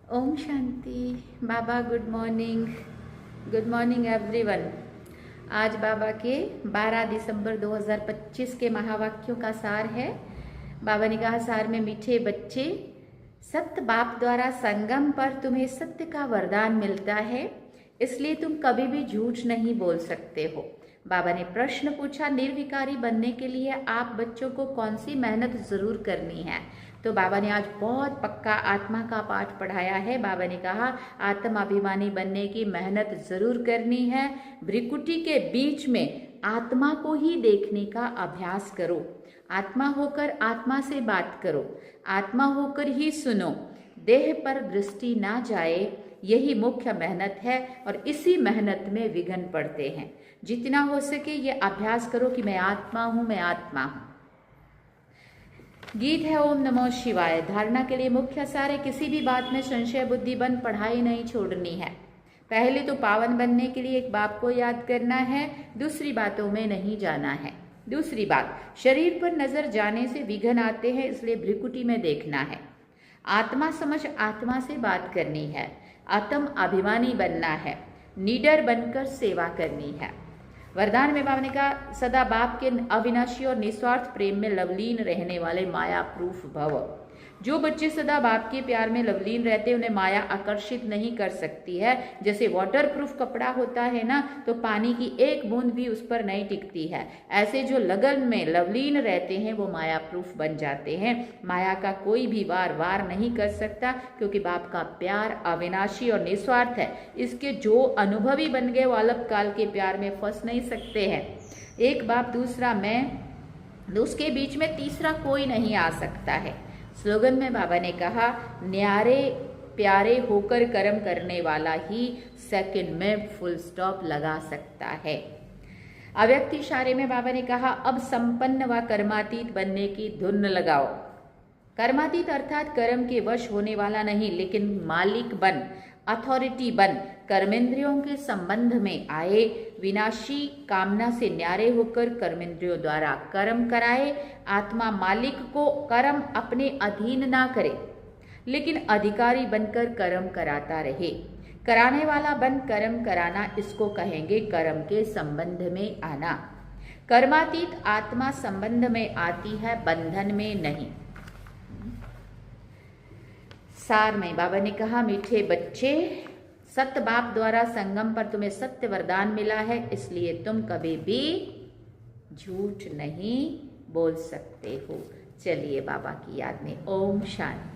ओम शांति। बाबा good morning everyone. आज बाबा के 12 दिसंबर 2025 के महावाक्यों का सार है। बाबा ने कहा, सार में मीठे बच्चे, सत्य बाप द्वारा संगम पर तुम्हें सत्य का वरदान मिलता है, इसलिए तुम कभी भी झूठ नहीं बोल सकते हो। बाबा ने प्रश्न पूछा, निर्विकारी बनने के लिए आप बच्चों को कौन सी मेहनत जरूर करनी है? तो बाबा ने आज बहुत पक्का आत्मा का पाठ पढ़ाया है। बाबा ने कहा, आत्म अभिमानी बनने की मेहनत जरूर करनी है। भ्रिकुटी के बीच में आत्मा को ही देखने का अभ्यास करो। आत्मा होकर आत्मा से बात करो, आत्मा होकर ही सुनो, देह पर दृष्टि ना जाए। यही मुख्य मेहनत है और इसी मेहनत में विघ्न पड़ते हैं। जितना हो सके ये अभ्यास करो कि मैं आत्मा हूं, मैं आत्मा हूं। गीत है ओम नमो शिवाय। धारणा के लिए मुख्य सार है, किसी भी बात में संशय बुद्धि बन पढ़ाई नहीं छोड़नी है। पहले तो पावन बनने के लिए एक बाप को याद करना है, दूसरी बातों में नहीं जाना है। दूसरी बात, शरीर पर नजर जाने से विघ्न आते हैं, इसलिए भ्रिकुटी में देखना है। आत्मा समझ आत्मा से बात करनी है। आत्म अभिमानी बनना है, नीडर बनकर सेवा करनी है। वरदान में बाबा ने कहा, सदा बाप के अविनाशी और निस्वार्थ प्रेम में लवलीन रहने वाले माया प्रूफ भव। जो बच्चे सदा बाप के प्यार में लवलीन रहते हैं, उन्हें माया आकर्षित नहीं कर सकती है। जैसे वाटर प्रूफ कपड़ा होता है ना, तो पानी की एक बूंद भी उस पर नहीं टिकती है। ऐसे जो लगन में लवलीन रहते हैं वो माया प्रूफ बन जाते हैं। माया का कोई भी वार नहीं कर सकता, क्योंकि बाप का प्यार अविनाशी और निस्वार्थ है। इसके जो अनुभवी बन गए वो अलग काल के प्यार में फंस नहीं सकते हैं। एक बाप दूसरा मैं, उसके बीच में तीसरा कोई नहीं आ सकता है। स्लोगन में बाबा ने कहा, न्यारे प्यारे होकर कर्म करने वाला ही सेकंड में फुल स्टॉप लगा सकता है। अव्यक्त इशारे में बाबा ने कहा, अब संपन्न व कर्मातीत बनने की धुन लगाओ। कर्मातीत अर्थात कर्म के वश होने वाला नहीं, लेकिन मालिक बन, अथॉरिटी बन, कर्मेंद्रियों के संबंध में आए, विनाशी कामना से न्यारे होकर कर्मेंद्रियों द्वारा कर्म कराए। आत्मा मालिक को कर्म अपने अधीन ना करे, लेकिन अधिकारी बनकर कर्म कराता रहे। कराने वाला बन कर्म कराना, इसको कहेंगे कर्म के संबंध में आना। कर्मातीत आत्मा संबंध में आती है, बंधन में नहीं। सार में बाबा ने कहा, मीठे बच्चे, सत्य बाप द्वारा संगम पर तुम्हें सत्य वरदान मिला है, इसलिए तुम कभी भी झूठ नहीं बोल सकते हो। चलिए बाबा की याद में ओम शांति।